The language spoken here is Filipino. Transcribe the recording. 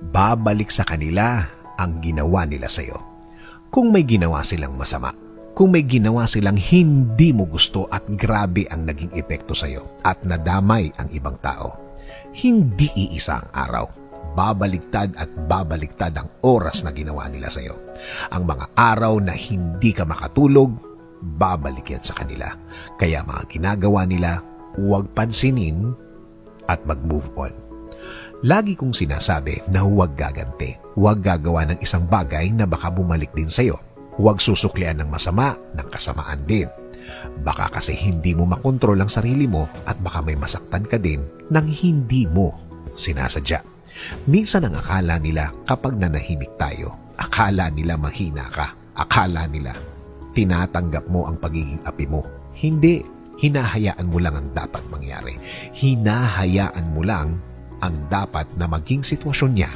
babalik sa kanila ang ginawa nila sa'yo. Kung may ginawa silang masama, kung may ginawa silang hindi mo gusto at grabe ang naging epekto sa'yo at nadamay ang ibang tao, hindi iisa ang araw. Babaliktad at babaliktad ang oras na ginawa nila sa'yo. Ang mga araw na hindi ka makatulog, babalik yan sa kanila. Kaya mga ginagawa nila, huwag pansinin at mag-move on. Lagi kong sinasabi na huwag gaganti. Huwag gagawa ng isang bagay na baka bumalik din sa'yo. Huwag susuklian ng masama, ng kasamaan din. Baka kasi hindi mo makontrol ang sarili mo at baka may masaktan ka din nang hindi mo sinasadya. Minsan ang akala nila kapag nanahimik tayo, akala nila mahina ka. Akala nila tinatanggap mo ang pagiging api mo. Hindi. Hinahayaan mo lang ang dapat mangyari. Hinahayaan mo lang ang dapat na maging sitwasyon niya